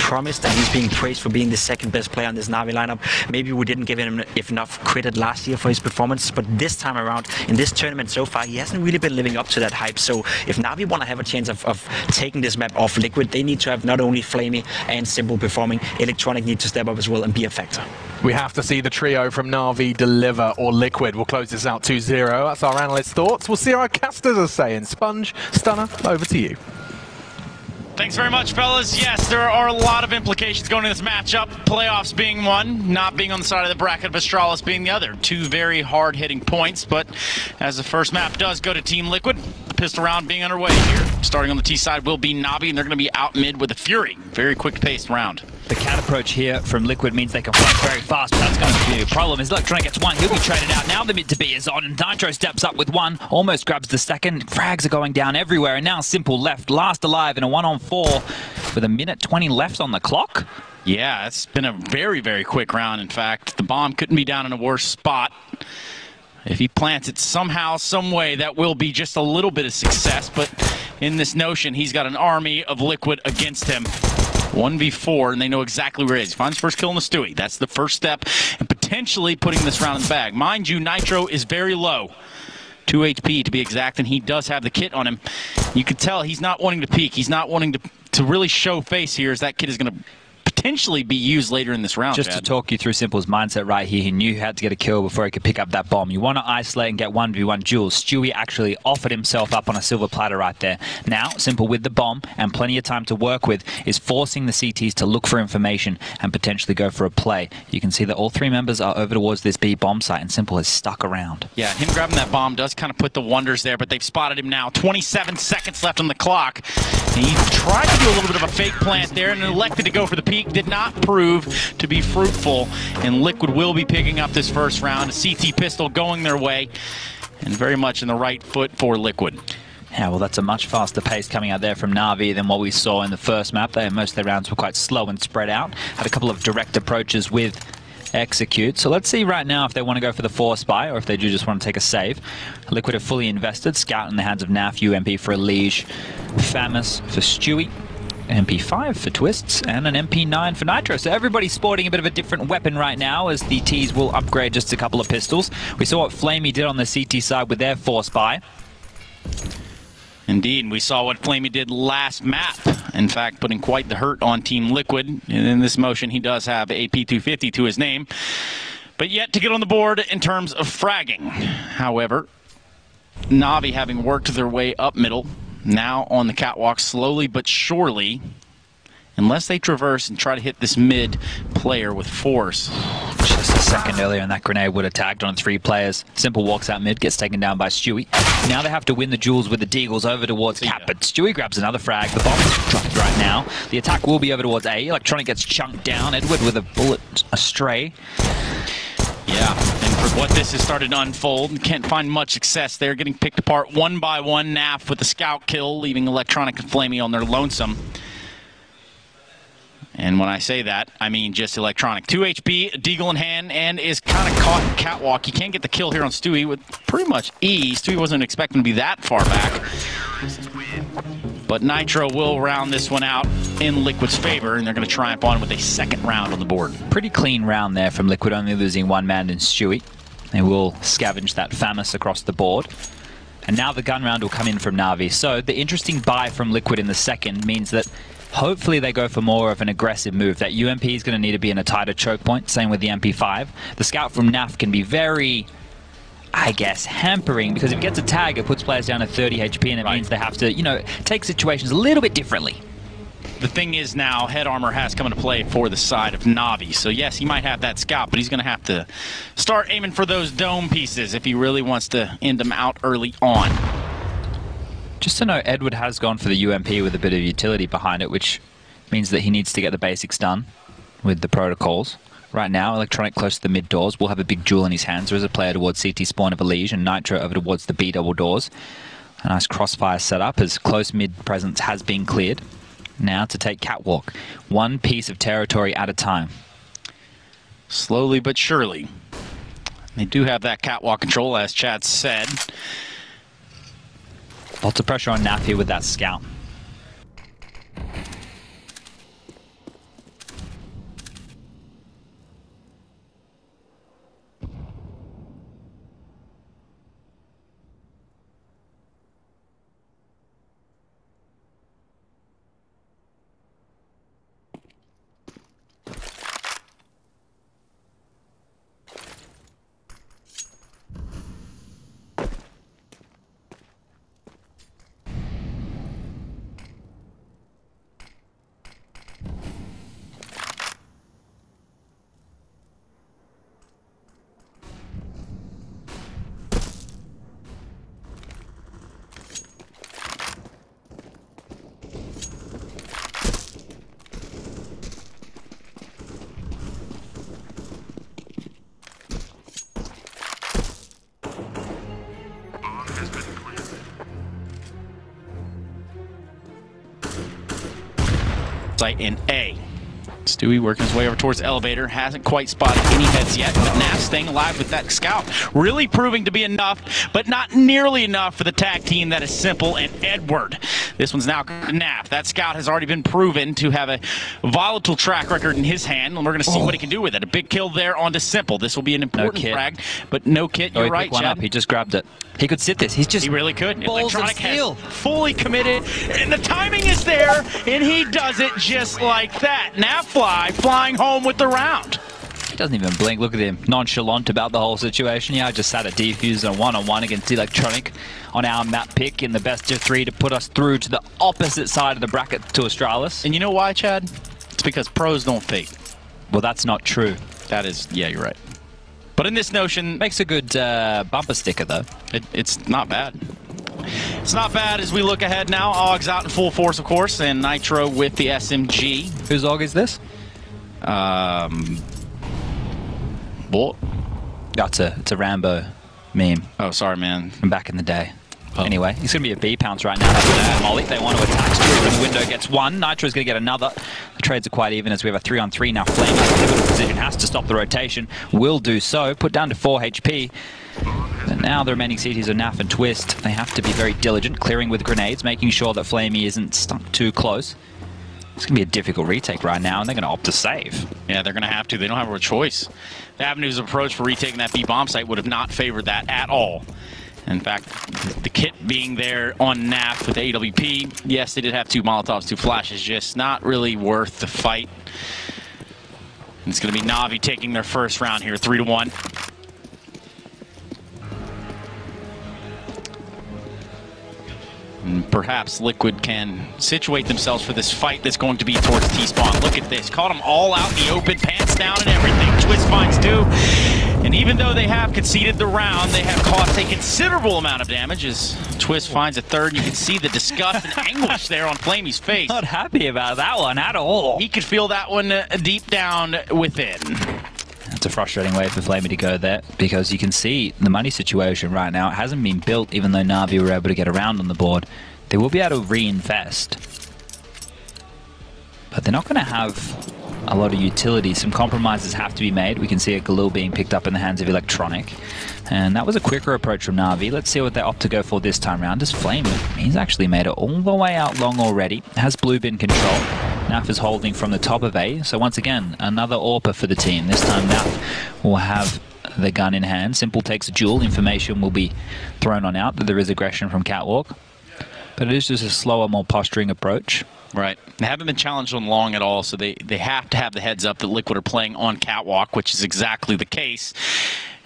promised, and he's being praised for being the second best player on this Na'Vi lineup. Maybe we didn't give him enough credit last year for his performance, but this time around, in this tournament so far, he hasn't really been living up to that hype. So if Na'Vi want to have a chance of taking this map off Liquid, they need to have not only Flamey and Simple performing. Electronic need to step up as well and be a factor. We have to see the trio from Na'Vi deliver, or Liquid will close this out 2-0. That's our analyst thoughts. We'll see how our casters are saying. Sponge, Stunner, over to you. Thanks very much, fellas. Yes, there are a lot of implications going into this matchup. Playoffs being one, not being on the side of the bracket of Astralis being the other. Two very hard-hitting points, but as the first map does go to Team Liquid, the pistol round being underway here. Starting on the T side will be Na'Vi, and they're going to be out mid with a Fury. Very quick-paced round. The cat approach here from Liquid means they can fight very fast, but that's going to be a problem. As Electronic gets one, he'll be traded out. Now the mid to B is on, and Nitro steps up with one, almost grabs the second. Frags are going down everywhere, and now Simple left, last alive in a 1-on-4 with a minute 20 left on the clock. Yeah, it's been a very, very quick round. In fact, the bomb couldn't be down in a worse spot. If he plants it somehow, some way, that will be just a little bit of success, but in this notion, he's got an army of Liquid against him. 1v4, and they know exactly where he is. He finds first kill on the Stewie. That's the first step, and potentially putting this round in the bag. Mind you, Nitro is very low. 2 HP to be exact, and he does have the kit on him. You can tell he's not wanting to peek. He's not wanting to really show face here, as that kit is going to potentially be used later in this round. Just to talk you through Simple's mindset right here, he knew he had to get a kill before he could pick up that bomb. You want to isolate and get 1v1 duels. Stewie actually offered himself up on a silver platter right there. Now, Simple with the bomb and plenty of time to work with is forcing the CTs to look for information and potentially go for a play. You can see that all three members are over towards this B bomb site, and Simple is stuck around. Yeah, him grabbing that bomb does kind of put the wonders there, but they've spotted him now. 27 seconds left on the clock. He tried to do a little bit of a fake plant there and elected to go for the peak. Did not prove to be fruitful, and Liquid will be picking up this first round. A CT pistol going their way, and very much in the right foot for Liquid. Yeah, well, that's a much faster pace coming out there from Na'Vi than what we saw in the first map. Most of their rounds were quite slow and spread out. Had a couple of direct approaches with Execute. So let's see right now if they want to go for the force buy or if they do just want to take a save. Liquid are fully invested. Scout in the hands of Naf, UMP for Elige, Famous for Stewie, MP5 for Twists, and an MP9 for Nitro. So everybody's sporting a bit of a different weapon right now, as the Ts will upgrade just a couple of pistols. We saw what Flamey did on the CT side with their force buy. Indeed, we saw what Flamey did last map. In fact, putting quite the hurt on Team Liquid. And in this motion, he does have AP250 to his name, but yet to get on the board in terms of fragging. However, Na'Vi having worked their way up middle, now on the catwalk slowly but surely, unless they traverse and try to hit this mid player with force. Just a second earlier, and that grenade would have tagged on 3 players. Simple walks out mid, gets taken down by Stewie. Now they have to win the duels with the Deagles over towards Cap, but Stewie grabs another frag. The bomb is dropped right now. The attack will be over towards A. Electronic gets chunked down. Edward with a bullet astray. Yeah, and for what this has started to unfold, can't find much success there. Getting picked apart one by one. Naf with the scout kill, leaving Electronic and Flamey on their lonesome. And when I say that, I mean just Electronic. 2 HP, Deagle in hand, and is kind of caught in catwalk. He can't get the kill here on Stewie with pretty much ease. Stewie wasn't expecting to be that far back. But Nitro will round this one out in Liquid's favor, and they're going to triumph on with a second round on the board. Pretty clean round there from Liquid, only losing one man in Stewie. They will scavenge that Famous across the board. And now the gun round will come in from Na'Vi. So the interesting buy from Liquid in the second means that hopefully they go for more of an aggressive move. That UMP is going to need to be in a tighter choke point, same with the MP5. The scout from NAF can be very, I guess, hampering, because if it gets a tag, it puts players down to 30 HP, and it means they have to, you know, take situations a little bit differently. The thing is now, head armor has come into play for the side of Na'Vi. So yes, he might have that scout, but he's going to have to start aiming for those dome pieces if he really wants to end them out early on. Just to know, Edward has gone for the UMP with a bit of utility behind it, which means that he needs to get the basics done with the protocols. Right now, Electronic close to the mid doors will have a big jewel in his hands. There is a player towards CT spawn of Elige, and Nitro over towards the B double doors. A nice crossfire setup as close mid presence has been cleared. Now to take catwalk, one piece of territory at a time. Slowly but surely. They do have that catwalk control, as Chad said. Lots of pressure on Naf here with that scout. site in A. Stewie working his way over towards the elevator. Hasn't quite spotted any heads yet, but Naf staying alive with that scout. Really proving to be enough, but not nearly enough for the tag team that is Simple and Edward. This one's now Naf. That scout has already been proven to have a volatile track record in his hand, and we're going to see what he can do with it. A big kill there onto Simple. This will be an important frag, but no kit. You're right, Chad. He just grabbed it. He could sit this. He really could. Balls Electronic of steel. has fully committed, and the timing is there, and he does it just like that. Naf flying home with the round. He doesn't even blink. Look at him, nonchalant about the whole situation. Yeah, I just sat a defuse on one-on-one against Electronic on our map pick in the best of 3 to put us through to the opposite side of the bracket to Astralis. And you know why, Chad? It's because pros don't fake. Well, that's not true. That is, yeah, you're right. But in this notion... Makes a good bumper sticker, though. It's not bad. It's not bad as we look ahead now. Og's out in full force, of course, and Nitro with the SMG. Whose Og is this? What? It's a Rambo meme. Oh, sorry, man. From back in the day. Anyway, he's going to be a B pounce right now. Molly, they want to attack. Stewie in the window gets one. Nitro's going to get another. The trades are quite even as we have a 3-on-3 now. Flame in a pivotal position, has to stop the rotation. Will do so. Put down to 4 HP. And now the remaining CTs are Naf and Twist. They have to be very diligent, clearing with grenades, making sure that Flamey isn't stuck too close. It's going to be a difficult retake right now, and they're going to opt to save. Yeah, they're going to have to. They don't have a choice. The Avenue's approach for retaking that B bomb site would have not favored that at all. In fact, the kit being there on Naf with the AWP, yes, they did have 2 Molotovs, 2 flashes, just not really worth the fight. And it's going to be Na'Vi taking their first round here, 3-1. And perhaps Liquid can situate themselves for this fight that's going to be towards T-Spawn. Look at this. Caught them all out in the open, pants down and everything. Twist finds 2. And even though they have conceded the round, they have caused a considerable amount of damage as Twist finds a 3rd. You can see the disgust and anguish there on Flamey's face. Not happy about that one at all. He could feel that one deep down within. It's a frustrating way for Flamey to go there because you can see the money situation right now. It hasn't been built even though Na'Vi were able to get around on the board. They will be able to reinvest. But they're not going to have a lot of utility. Some compromises have to be made. We can see a Galil being picked up in the hands of Electronic. And that was a quicker approach from Na'Vi. Let's see what they opt to go for this time round. As Flamey, he's actually made it all the way out long already. Has Blue been controlled? Naf is holding from the top of A. So once again, another AWPer for the team. This time Naf will have the gun in hand. Simple takes a duel. Information will be thrown on out that there is aggression from Catwalk. But it is just a slower, more posturing approach. Right. They haven't been challenged on long at all, so they have to have the heads up that Liquid are playing on Catwalk, which is exactly the case.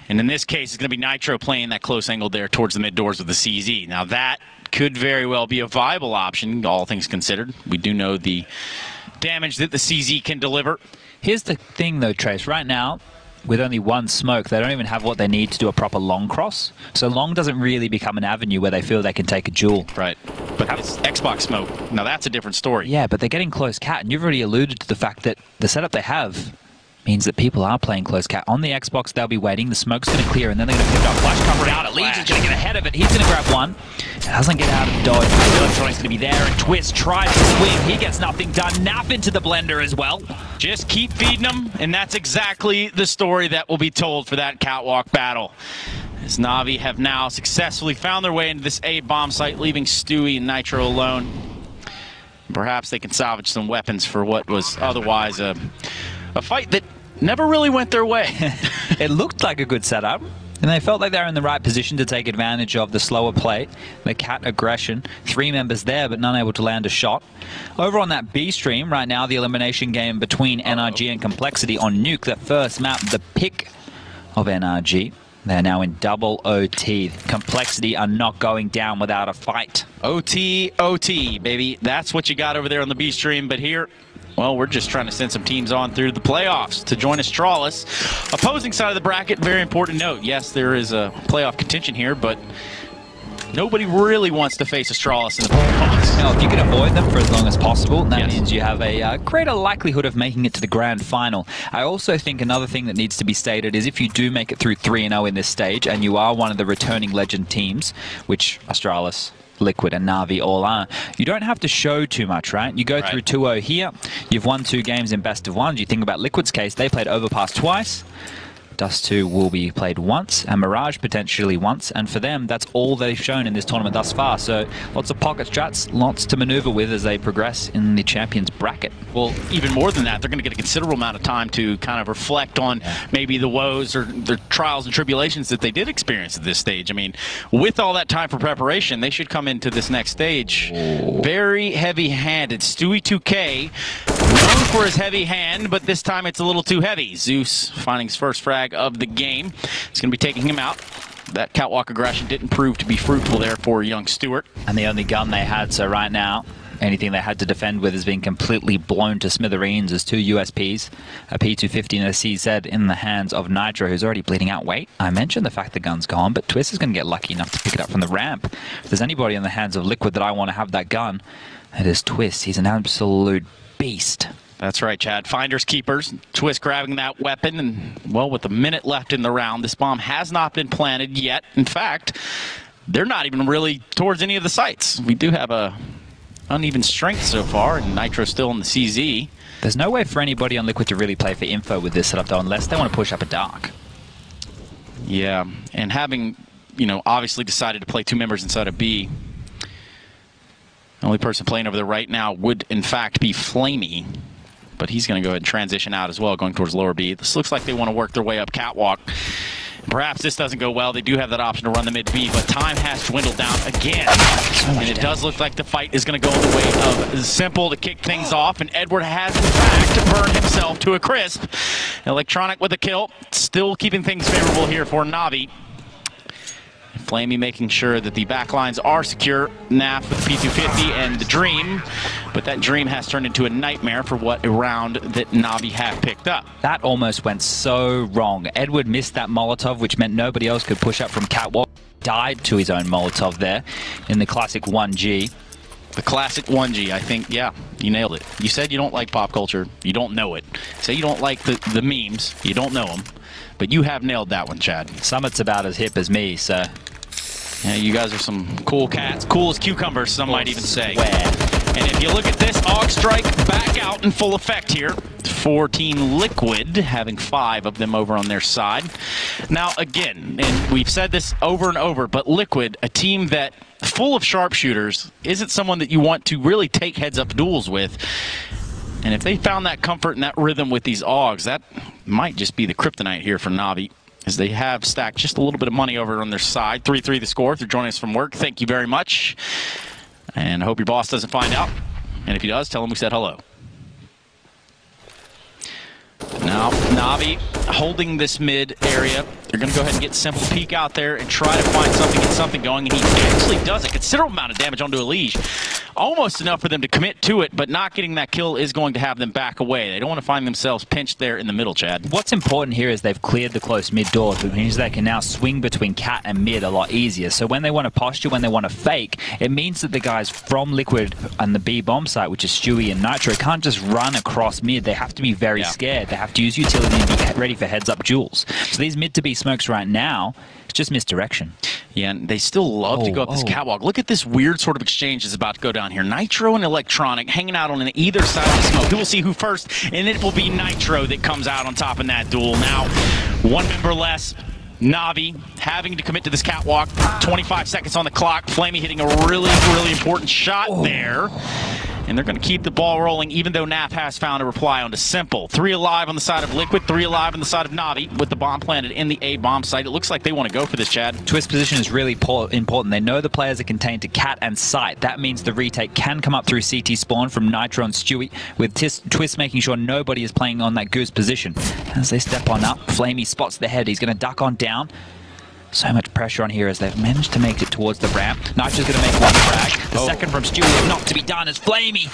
And in this case, it's going to be Nitro playing that close angle there towards the mid doors of the CZ. Now that could very well be a viable option, all things considered. We do know the damage that the CZ can deliver. Here's the thing though, Trace. Right now, with only 1 smoke, they don't even have what they need to do a proper long cross. So long doesn't really become an avenue where they feel they can take a duel. Right. But it's Xbox smoke. Now that's a different story. Yeah, but they're getting close cat, and you've already alluded to the fact that the setup they have means that people are playing close cat. On the Xbox, they'll be waiting. The smoke's going to clear, and then they're going to pick up flash cover out. Allegiance is going to get ahead of it. He's going to grab one. Doesn't get out of the dodge. Electronic's going to be there, and Twist tries to swing. He gets nothing done. Nap into the blender as well. Just keep feeding them, and that's exactly the story that will be told for that Catwalk battle. As Na'Vi have now successfully found their way into this A bomb site, leaving Stewie and Nitro alone. Perhaps they can salvage some weapons for what was otherwise a fight that never really went their way. It looked like a good setup, and they felt like they were in the right position to take advantage of the slower play, the cat aggression. 3 members there, but none able to land a shot. Over on that B stream right now, the elimination game between NRG and Complexity on Nuke, that first map, the pick of NRG. They're now in double OT. Complexity are not going down without a fight. OT, OT, baby. That's what you got over there on the B stream. But here, well, we're just trying to send some teams on through the playoffs to join Astralis. Opposing side of the bracket, very important note. Yes, there is a playoff contention here, but nobody really wants to face Astralis in the playoffs. Now, if you can avoid them for as long as possible, that means you have a greater likelihood of making it to the grand final. I also think another thing that needs to be stated is if you do make it through 3-0 in this stage, and you are one of the returning legend teams, which Astralis Liquid and Na'Vi all are. You don't have to show too much, right? You go through 2-0 here. You've won 2 games in best of ones. You think about Liquid's case, they played Overpass twice. Dust 2 will be played once, and Mirage potentially once, and for them, that's all they've shown in this tournament thus far. So lots of pocket strats, lots to maneuver with as they progress in the champions bracket. Well, even more than that, they're going to get a considerable amount of time to kind of reflect on maybe the woes or the trials and tribulations that they did experience at this stage. I mean, with all that time for preparation, they should come into this next stage very heavy-handed. Stewie 2K, known for his heavy hand, but this time it's a little too heavy. Zeus finding his first frag of the game. It's going to be taking him out. That catwalk aggression didn't prove to be fruitful there for young Stewart. And the only gun they had, so right now, anything they had to defend with has been completely blown to smithereens as 2 USPs, a P250 and a CZ in the hands of Nitro, who's already bleeding out weight. I mentioned the fact the gun's gone, but Twist is going to get lucky enough to pick it up from the ramp. If there's anybody in the hands of Liquid that I want to have that gun, it is Twist. He's an absolute beast. That's right, Chad. Finders keepers. Twist grabbing that weapon, and, well, with a minute left in the round, this bomb has not been planted yet. In fact, they're not even really towards any of the sites. We do have a uneven strength so far, and Nitro still in the CZ. There's no way for anybody on Liquid to really play for info with this setup, though, unless they want to push up a dark. Yeah, and having, you know, obviously decided to play 2 members inside of B, the only person playing over there right now would, in fact, be Flamey. But he's going to go ahead and transition out as well, going towards lower B. This looks like they want to work their way up catwalk. Perhaps this doesn't go well. They do have that option to run the mid B, but time has dwindled down again. And it does look like the fight is going to go in the way of Simple to kick things off, and Edward has, in fact, burned himself to a crisp. Electronic with a kill, still keeping things favorable here for Na'Vi. Flamey making sure that the backlines are secure. Naf with the P250 and the Dream, but that Dream has turned into a nightmare for what a round that Na'Vi have picked up. That almost went so wrong. Edward missed that Molotov, which meant nobody else could push up from catwalk. Died to his own Molotov there in the classic 1G. The classic 1G, I think, yeah, you nailed it. You said you don't like pop culture, you don't know it. Say you don't like the memes, you don't know them. But you have nailed that one, Chad. Summit's about as hip as me, so... Yeah, you guys are some cool cats. Cool as cucumbers, some might even say. And if you look at this, AUG Strike back out in full effect here for Team Liquid, having 5 of them over on their side. Now, again, and we've said this over and over, but Liquid, a team that full of sharpshooters, isn't someone that you want to really take heads-up duels with. And if they found that comfort and that rhythm with these AUGs, that might just be the kryptonite here for Na'Vi, as they have stacked just a little bit of money over on their side. 3-3 the score. If you're joining us from work, thank you very much. And I hope your boss doesn't find out. And if he does, tell him we said hello. Now, Na'Vi holding this mid area. They're going to go ahead and get Simple peek out there and try to find something, get something going. And he actually does a considerable amount of damage onto Elige. Almost enough for them to commit to it, but not getting that kill is going to have them back away. They don't want to find themselves pinched there in the middle, Chad. What's important here is they've cleared the close mid door, which means they can now swing between cat and mid a lot easier. So when they want to posture, when they want to fake, it means that the guys from Liquid and the B bomb site, which is Stewie and Nitro, can't just run across mid. They have to be very scared. They have to use utility and be ready for heads-up duels. So these mid to B smokes right now, it's just misdirection. Yeah, and they still love to go up this catwalk. Look at this weird sort of exchange that's about to go down here. Nitro and Electronic hanging out on either side of the smoke. We will see who first, and it will be Nitro that comes out on top in that duel. Now, 1 member less. Na'Vi having to commit to this catwalk. 25 seconds on the clock. Flamey hitting a really, really important shot there. And they're going to keep the ball rolling, even though Naf has found a reply onto Simple. 3 alive on the side of Liquid, 3 alive on the side of Na'Vi with the bomb planted in the A bomb site. It looks like they want to go for this, Chad. Twist position is really important. They know the players are contained to cat and site. That means the retake can come up through CT spawn from Nitro and Stewie, with Twist making sure nobody is playing on that goose position. As they step on up, Flamey spots the head. He's going to duck on down. So much pressure on here as they've managed to make it towards the ramp. Nitro's going to make 1 frag. The second from Stewie is not to be done as Flamey.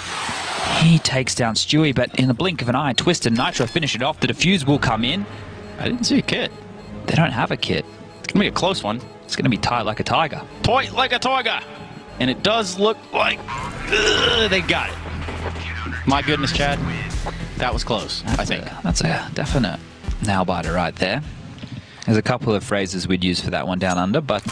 He takes down Stewie, but in the blink of an eye, Twist and Nitro finish it off. The defuse will come in. I didn't see a kit. They don't have a kit. It's going to be a close one. It's going to be tight like a tiger. Toy like a tiger. And it does look like they got it. My goodness, Chad. That was close, I think. That's a definite nail biter right there. There's a couple of phrases we'd use for that one down under, but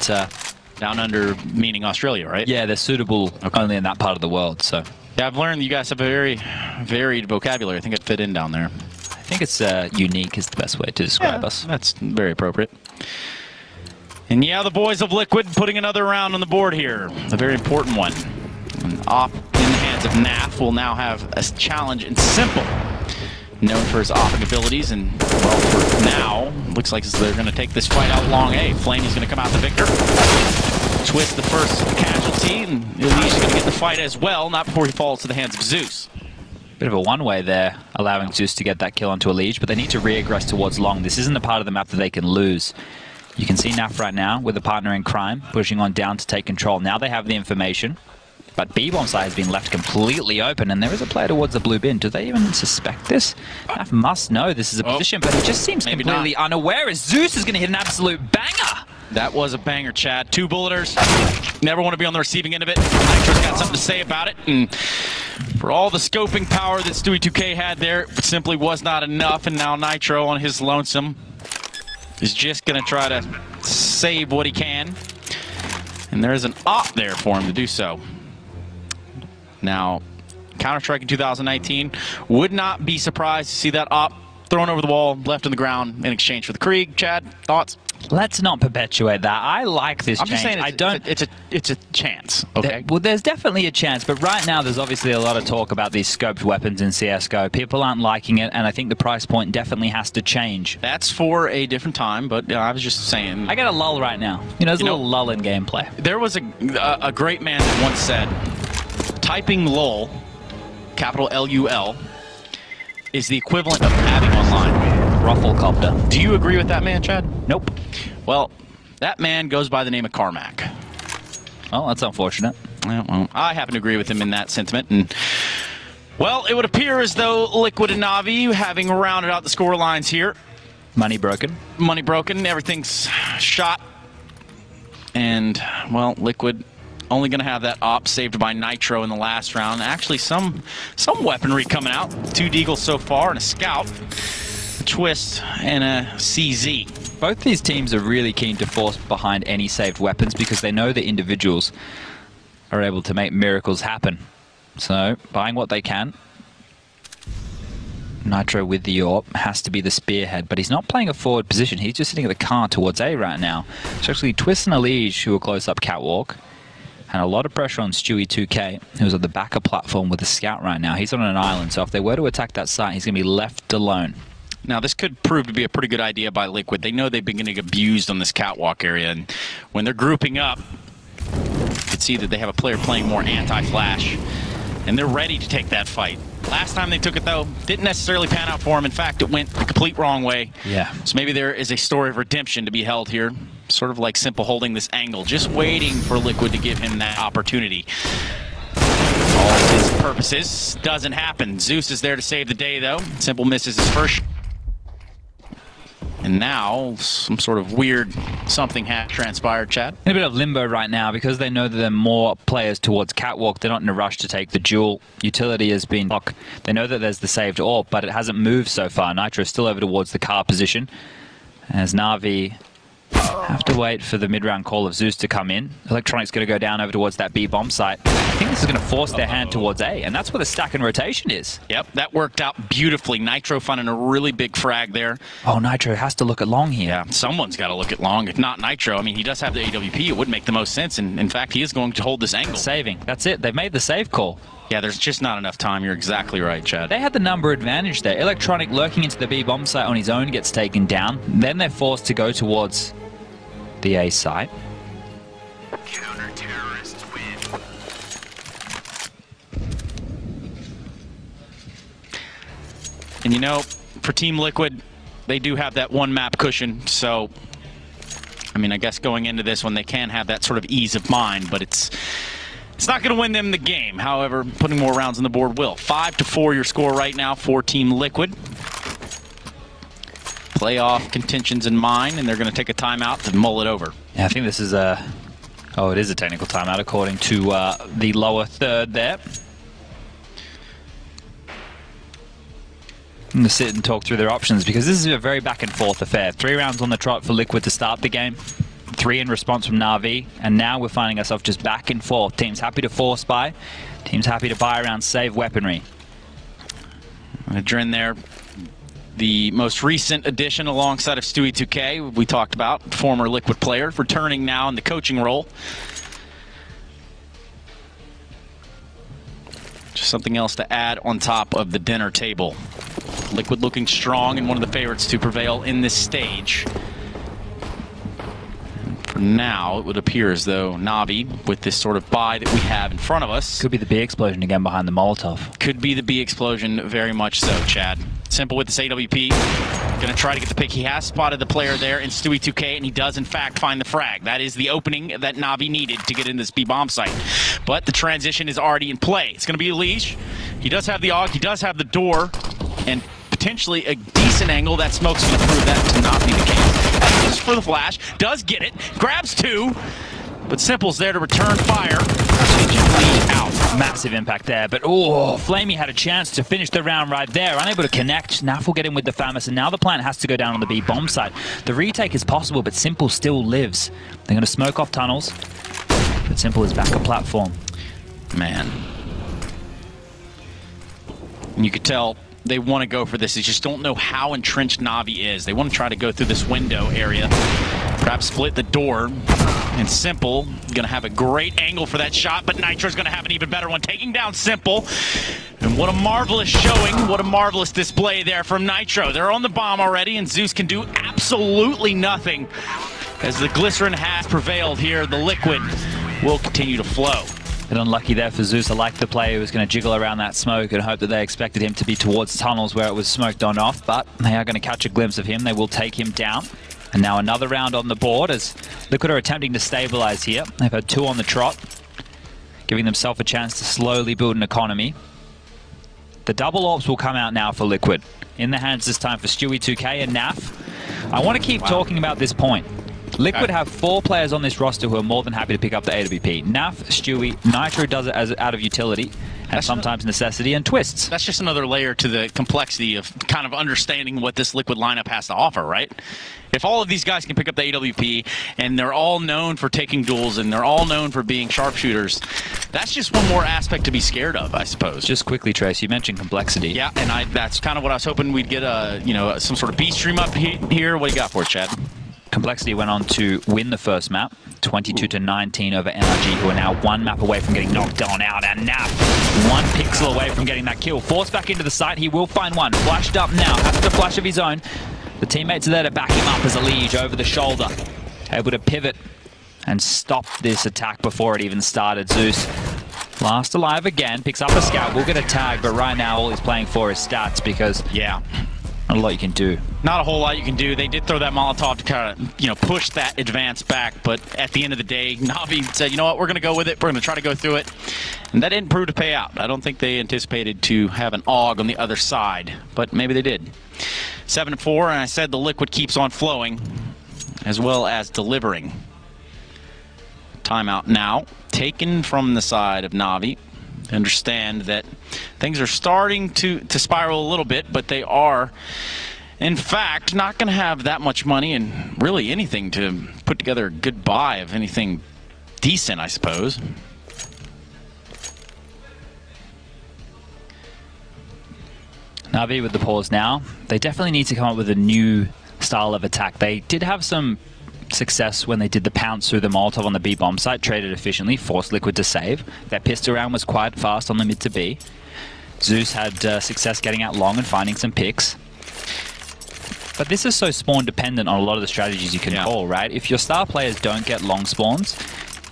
Down under, meaning Australia, right? Yeah, they're suitable only in that part of the world. So yeah, I've learned you guys have a very varied vocabulary. I think I'd fit in down there. I think it's unique is the best way to describe us. That's very appropriate. And yeah, the boys of Liquid putting another round on the board here. A very important one. An op in the hands of Naf will now have a challenge in Simple. Known for his offing abilities, and well, for now, looks like they're going to take this fight out long A. Flamey's going to come out the victor. Twist the first casualty, and Elise is going to get the fight as well, not before he falls to the hands of Zeus. Bit of a one-way there, allowing Zeus to get that kill onto Elige, but they need to re-aggress towards long. This isn't a part of the map that they can lose. You can see Naf right now with a partner in crime, pushing on down to take control. Now they have the information. But B-bomb side has been left completely open, and there is a player towards the blue bin. Do they even suspect this? Naf must know this is a position, but he just seems completely unaware as Zeus is going to hit an absolute banger. That was a banger, Chad. 2 bulleters. Never want to be on the receiving end of it. Nitro's got something to say about it, and for all the scoping power that Stewie 2K had there, it simply was not enough, and now Nitro on his lonesome is just going to try to save what he can. And there is an op there for him to do so. Now, Counter-Strike in 2019, would not be surprised to see that op thrown over the wall, left on the ground in exchange for the Krieg. Chad, thoughts? Let's not perpetuate that. I like this change. I'm just saying it's a chance, okay? Well, there's definitely a chance, but right now there's obviously a lot of talk about these scoped weapons in CSGO. People aren't liking it, and I think the price point definitely has to change. That's for a different time, but I was just saying. I get a lull right now. You know, there's a little lull in gameplay. There was a great man that once said, typing LOL, capital L-U-L, is the equivalent of adding online. Rufflecopter. Do you agree with that man, Chad? Nope. Well, that man goes by the name of Carmack. Oh, that's unfortunate. Well, I happen to agree with him in that sentiment. And well, it would appear as though Liquid and Navi, having rounded out the score lines here. Money broken. Money broken. Everything's shot. And, well, Liquid only going to have that op saved by Nitro in the last round. Actually, some weaponry coming out. 2 Deagles so far and a Scout. A Twist and a CZ. Both these teams are really keen to force behind any saved weapons because they know the individuals are able to make miracles happen. So, buying what they can. Nitro with the AWP has to be the spearhead, but he's not playing a forward position. He's just sitting at the car towards A right now. It's actually Twist and Elige who are close up catwalk. And a lot of pressure on Stewie 2K, who's at the backer platform with a Scout right now. He's on an island, so if they were to attack that site, he's going to be left alone. Now, this could prove to be a pretty good idea by Liquid. They know they've been getting abused on this catwalk area, and when they're grouping up, you can see that they have a player playing more anti-flash, and they're ready to take that fight. Last time they took it, though, didn't necessarily pan out for them. In fact, it went the complete wrong way. Yeah. So maybe there is a story of redemption to be held here. Sort of like Simple holding this angle, just waiting for Liquid to give him that opportunity. All of his purposes doesn't happen. Zeus is there to save the day, though. Simple misses his first. And now, some sort of weird something has transpired, Chad. In a bit of limbo right now because they know that there are more players towards catwalk. They're not in a rush to take the duel. Utility has been locked. They know that there's the saved AWP, but it hasn't moved so far. Nitro is still over towards the car position. As Na'Vi have to wait for the mid-round call of Zeus to come in. Electronic's going to go down over towards that B-bomb site. I think this is going to force their hand towards A, and that's where the stack and rotation is. Yep, that worked out beautifully. Nitro finding a really big frag there. Oh, Nitro has to look at long here. Yeah, someone's got to look at long. If not Nitro, I mean, he does have the AWP. It would make the most sense, and in fact, he is going to hold this angle. Saving. That's it. They've made the save call. Yeah, there's just not enough time. You're exactly right, Chad. They had the number advantage there. Electronic lurking into the B-bomb site on his own gets taken down. Then they're forced to go towards the A site. Counter-terrorists win. And you know, for Team Liquid, they do have that one map cushion, so I mean, I guess going into this one, they can have that sort of ease of mind, but it's not going to win them the game. However, putting more rounds on the board will. 5-4 your score right now for Team Liquid. Playoff contentions in mind, and they're going to take a timeout to mull it over. Yeah, I think this is a... Oh, it is a technical timeout according to the lower third there. I'm going to sit and talk through their options because this is a very back and forth affair. 3 rounds on the trot for Liquid to start the game. 3 in response from Na'Vi, and now we're finding ourselves just back and forth. Teams happy to force buy, teams happy to buy around save weaponry. Adren there, the most recent addition alongside of Stewie 2K, we talked about, former Liquid player, returning now in the coaching role. Just something else to add on top of the dinner table. Liquid looking strong and one of the favorites to prevail in this stage. For now, it would appear as though Na'Vi, with this sort of buy that we have in front of us... Could be the B explosion again behind the Molotov. Could be the B explosion, very much so, Chad. Simple with this AWP. Going to try to get the pick. He has spotted the player there in Stewie 2K, and he does, in fact, find the frag. That is the opening that Na'Vi needed to get in this B-bomb site. But the transition is already in play. It's going to be a leash. He does have the AUG. He does have the door, and potentially a decent angle. That smoke's going to prove that to not be the case. That's just for the flash. Does get it. Grabs 2. But Simple's there to return fire. Out. Massive impact there, but oh, Flamey had a chance to finish the round right there. Unable to connect. Naf will get in with the Famous, and now the plant has to go down on the B bomb site. The retake is possible, but Simple still lives. They're going to smoke off tunnels, but Simple is back on platform. Man. And you could tell they want to go for this. They just don't know how entrenched Na'Vi is. They want to try to go through this window area, perhaps split the door. And Simple going to have a great angle for that shot, but Nitro's going to have an even better one, taking down Simple. And what a marvelous showing, what a marvelous display there from Nitro. They're on the bomb already, and Zeus can do absolutely nothing. As the Glycerin has prevailed here, the Liquid will continue to flow. Bit unlucky there for Zeus. I like the play who was going to jiggle around that smoke and hope that they expected him to be towards tunnels where it was smoked on off, but they are going to catch a glimpse of him. They will take him down. And now another round on the board as Liquid are attempting to stabilize here. They've had 2 on the trot, giving themselves a chance to slowly build an economy. The double AWPs will come out now for Liquid. In the hands this time for Stewie 2K and Naf. I want to keep talking about this point. Liquid have 4 players on this roster who are more than happy to pick up the AWP. Naf, Stewie, Nitro does it as out of utility, and sometimes necessity, and Twists. That's just another layer to the complexity of kind of understanding what this Liquid lineup has to offer, right? If all of these guys can pick up the AWP, and they're all known for taking duels, and they're all known for being sharpshooters, that's just one more aspect to be scared of, I suppose. Just quickly, Trace, you mentioned complexity. Yeah, and that's kind of what I was hoping we'd get some sort of B stream up here. What do you got for it, Chad? Complexity went on to win the first map, 22-19 over NRG, who are now 1 map away from getting knocked on out, and Naf 1 pixel away from getting that kill. Forced back into the site, he will find one. Flashed up now, has to flash of his own. The teammates are there to back him up as a liege over the shoulder. Able to pivot and stop this attack before it even started. Zeus, last alive again, picks up a scout, will get a tag, but right now all he's playing for is stats because, yeah, not a lot you can do. Not a whole lot you can do. They did throw that Molotov to kind of, push that advance back, but at the end of the day, Na'Vi said, you know what, we're going to go with it. We're going to try to go through it. And that didn't prove to pay out. I don't think they anticipated to have an AUG on the other side, but maybe they did. 7-4, and I said the Liquid keeps on flowing, as well as delivering. Timeout now, taken from the side of Na'Vi. Understand that things are starting to spiral a little bit, but they are, in fact, not going to have that much money and really anything to put together a good buy of anything decent, I suppose. Na'Vi with the pause now. They definitely need to come up with a new style of attack. They did have some success when they did the pounce through the Molotov on the B bomb site, traded efficiently, forced Liquid to save. That pistol round was quite fast on the mid to B. Zeus had success getting out long and finding some picks. But this is so spawn dependent on a lot of the strategies you can call, right? If your star players don't get long spawns,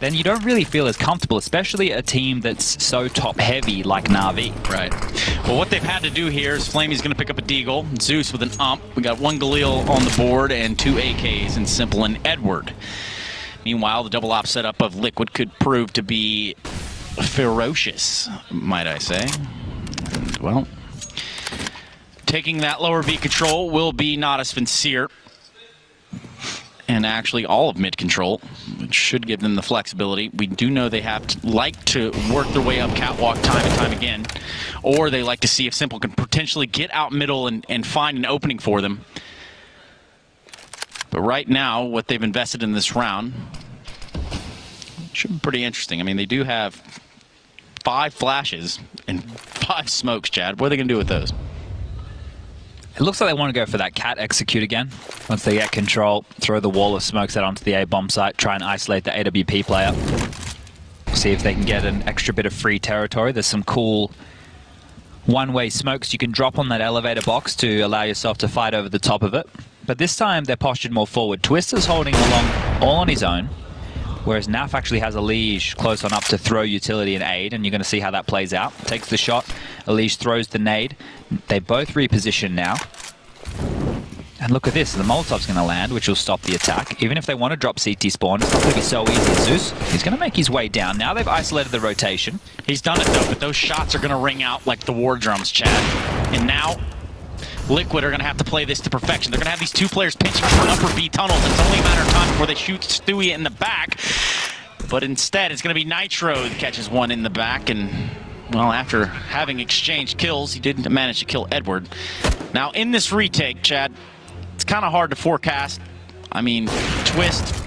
then you don't really feel as comfortable, especially a team that's so top heavy like Na'Vi. Right. Well, what they've had to do here is Flamey's going to pick up a Deagle, Zeus with an ump. We got 1 Galil on the board and 2 AKs in Simple and Edward. Meanwhile, the double op setup of Liquid could prove to be ferocious, might I say. And, well, taking that lower B control will be Natus Vincere. And actually all of mid control, which should give them the flexibility. We do know they have to like to work their way up catwalk time and time again, or they like to see if Simple can potentially get out middle and find an opening for them. But right now, what they've invested in this round should be pretty interesting. I mean, they do have 5 flashes and 5 smokes, Chad. What are they going to do with those? It looks like they want to go for that cat execute again. Once they get control, throw the wall of smokes out onto the A-bomb site, try and isolate the AWP player. See if they can get an extra bit of free territory. There's some cool one-way smokes you can drop on that elevator box to allow yourself to fight over the top of it. But this time they're postured more forward. Twister's holding along all on his own, whereas Naf actually has Elige close on up to throw utility and aid, and you're going to see how that plays out. Takes the shot, Elige throws the nade. They both reposition now. And look at this, the Molotov's going to land, which will stop the attack. Even if they want to drop CT spawn, it's not going to be so easy. Zeus, he's going to make his way down. Now they've isolated the rotation. He's done it though, but those shots are going to ring out like the war drums, Chad. And now Liquid are going to have to play this to perfection. They're going to have these 2 players pinching for upper B tunnels. It's only a matter of time before they shoot Stewie in the back. But instead, it's going to be Nitro that catches one in the back. And, well, after having exchanged kills, he didn't manage to kill Edward. Now, in this retake, Chad, it's kind of hard to forecast. I mean, Twist.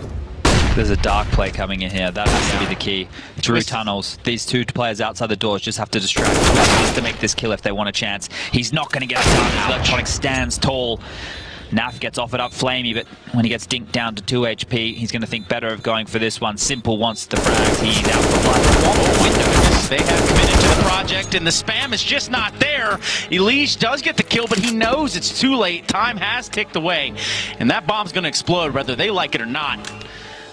There's a dark play coming in here. That has to be the key. Through tunnels. These 2 players outside the doors just have to distract Twist to make this kill if they want a chance. He's not going to get it done. His electronic stands tall. Naf gets offered up Flamey, but when he gets dinked down to 2 HP, he's going to think better of going for this one. Simple wants the frags. He's out for blood. Oh my goodness. They have committed to the project, and the spam is just not there. Elige does get the kill, but he knows it's too late. Time has ticked away, and that bomb's going to explode whether they like it or not.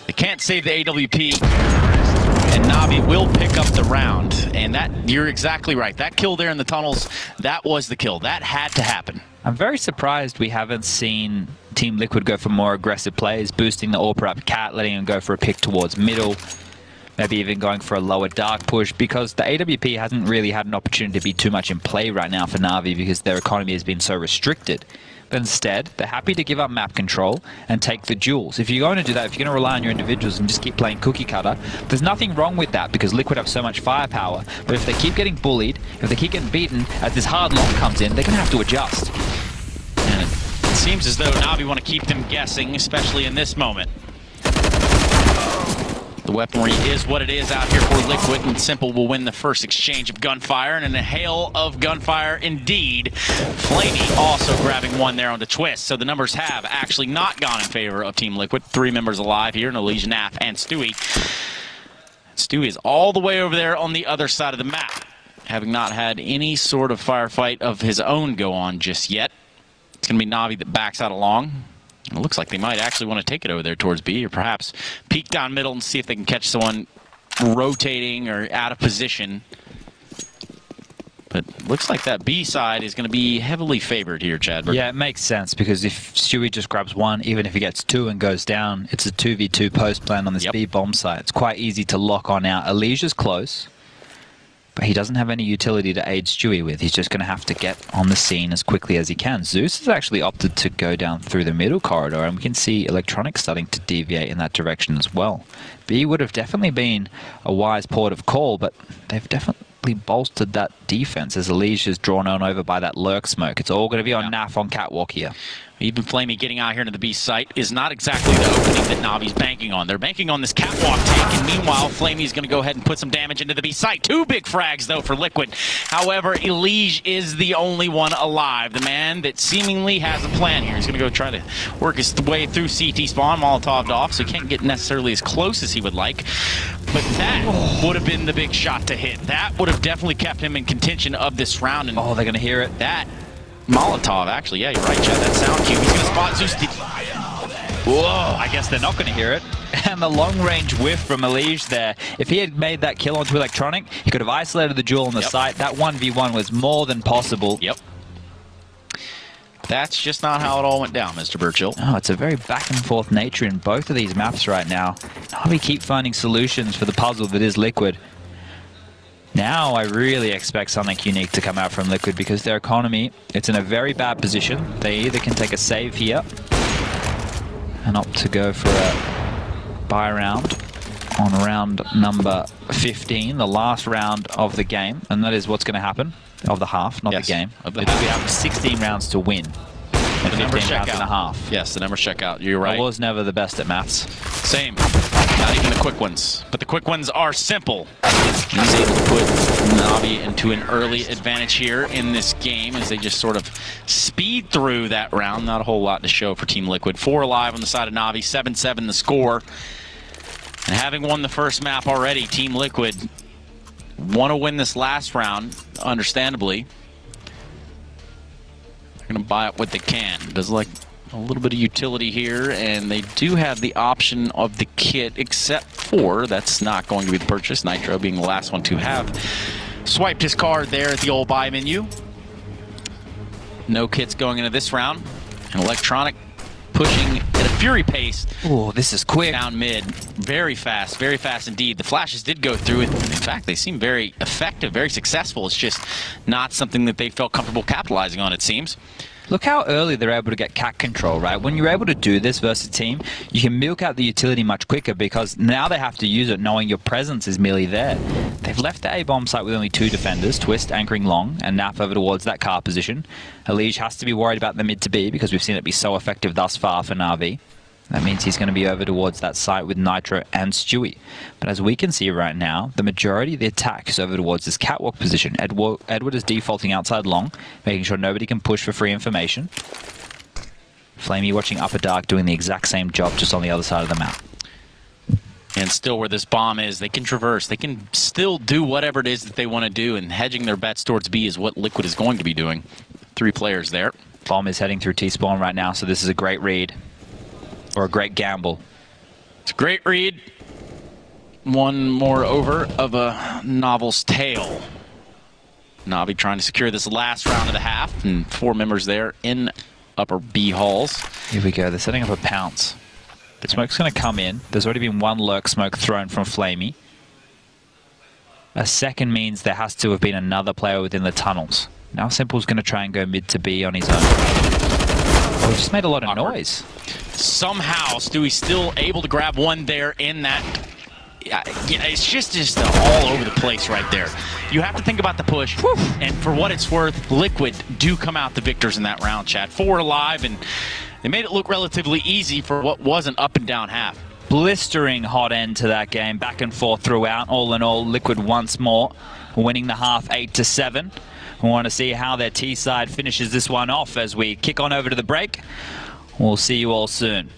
They can't save the AWP, and Navi will pick up the round. And that, you're exactly right. That kill there in the tunnels, that was the kill. That had to happen. I'm very surprised we haven't seen Team Liquid go for more aggressive plays, boosting the AWP up cat, letting him go for a pick towards middle, maybe even going for a lower dark push, because the AWP hasn't really had an opportunity to be too much in play right now for Navi because their economy has been so restricted. But instead, they're happy to give up map control and take the duels. If you're going to do that, if you're going to rely on your individuals and just keep playing cookie cutter, there's nothing wrong with that because Liquid have so much firepower. But if they keep getting bullied, if they keep getting beaten, as this hard lock comes in, they're going to have to adjust. And it seems as though Navi want to keep them guessing, especially in this moment. The weaponry is what it is out here for Liquid, and Simple will win the first exchange of gunfire, and in a hail of gunfire indeed. Flamey also grabbing one there on the Twist, so the numbers have actually not gone in favor of Team Liquid. 3 members alive here, Elige, Naf, and Stewie. Stewie is all the way over there on the other side of the map, having not had any sort of firefight of his own go on just yet. It's going to be Navi that backs out along. It looks like they might actually want to take it over there towards B, or perhaps peek down middle and see if they can catch someone rotating or out of position. But looks like that B side is going to be heavily favored here, Chad. Yeah, it makes sense, because if Stewie just grabs 1, even if he gets 2 and goes down, it's a 2v2 post plan on this B bomb site. It's quite easy to lock on out. Elige's close, but he doesn't have any utility to aid Stewie with. He's just going to have to get on the scene as quickly as he can. Zeus has actually opted to go down through the middle corridor, and we can see Electronic starting to deviate in that direction as well. B would have definitely been a wise port of call, but they've definitely bolstered that defense as Elige is drawn on over by that lurk smoke. It's all going to be on Naf on catwalk here. Even Flamey getting out here into the B site is not exactly the opening that Navi's banking on. They're banking on this catwalk take, and meanwhile, Flamey's going to go ahead and put some damage into the B site. 2 big frags, though, for Liquid. However, Elige is the only one alive. The man that seemingly has a plan here. He's going to go try to work his way through CT spawn, Molotov'd off, so he can't get necessarily as close as he would like. But that would have been the big shot to hit. That would have definitely kept him in contention of this round. And they're going to hear it. That Molotov, actually, yeah, you're right, Chad. That sound cue. He's going to spot Zeus. Whoa, I guess they're not going to hear it. And the long-range whiff from Elige there. If he had made that kill onto Electronic, he could have isolated the duel on the site. That 1v1 was more than possible. Yep. That's just not how it all went down, Mr. Burchill. Oh, it's a very back-and-forth nature in both of these maps right now. We keep finding solutions for the puzzle that is Liquid. Now I really expect something unique to come out from Liquid, because their economy, it's in a very bad position. They either can take a save here and opt to go for a buy round on round number 15, the last round of the game, and that is what's going to happen, of the half, not the game. We have 16 rounds to win. at The numbers 15 check rounds and a out. half. Yes, the numbers check out. You're right. I was never the best at maths. Same. Not even the quick ones. But the quick ones are simple. He's able to put Navi into an early advantage here in this game as they just sort of speed through that round. Not a whole lot to show for Team Liquid. 4 alive on the side of Navi, 7-7 the score. And having won the first map already, Team Liquid want to win this last round, understandably. They're going to buy up what they can. There's like a little bit of utility here, and they do have the option of the kit, except for that's not going to be the purchase. Nitro being the last one to have swiped his card there at the old buy menu. No kits going into this round. And Electronic pushing at a fury pace. Oh, this is quick. Down mid. Very fast indeed. The flashes did go through it. In fact, they seem very effective, very successful. It's just not something that they felt comfortable capitalizing on, it seems. Look how early they're able to get cat control, right? When you're able to do this versus a team, you can milk out the utility much quicker because now they have to use it knowing your presence is merely there. They've left the A-bomb site with only 2 defenders, Twist anchoring long and Nap over towards that car position. Elige has to be worried about the mid to B because we've seen it be so effective thus far for Na'Vi. That means he's going to be over towards that site with Nitro and Stewie. But as we can see right now, the majority of the attack is over towards this catwalk position. Edward is defaulting outside long, making sure nobody can push for free information. Flamey watching Upper Dark doing the exact same job, just on the other side of the map. And still where this bomb is, they can traverse. They can still do whatever it is that they want to do, and hedging their bets towards B is what Liquid is going to be doing. 3 players there. Bomb is heading through T-spawn right now, so this is a great read. Or a great gamble. It's a great read. One more over of a Novel's tail. Navi trying to secure this last round of the half, and 4 members there in upper B halls. Here we go. They're setting up a pounce. The smoke's going to come in. There's already been 1 lurk smoke thrown from Flamey. A second means there has to have been another player within the tunnels. Now Simple's going to try and go mid to B on his own. Oh, he just made a lot of noise. Somehow, Stewie's still able to grab one there in that. Yeah, it's just all over the place right there. You have to think about the push, and for what it's worth, Liquid do come out the victors in that round, Chad. 4 alive, and they made it look relatively easy for what was an up and down half. Blistering hot end to that game, back and forth throughout. All in all, Liquid once more winning the half 8-7. We want to see how their T side finishes this one off as we kick on over to the break. We'll see you all soon.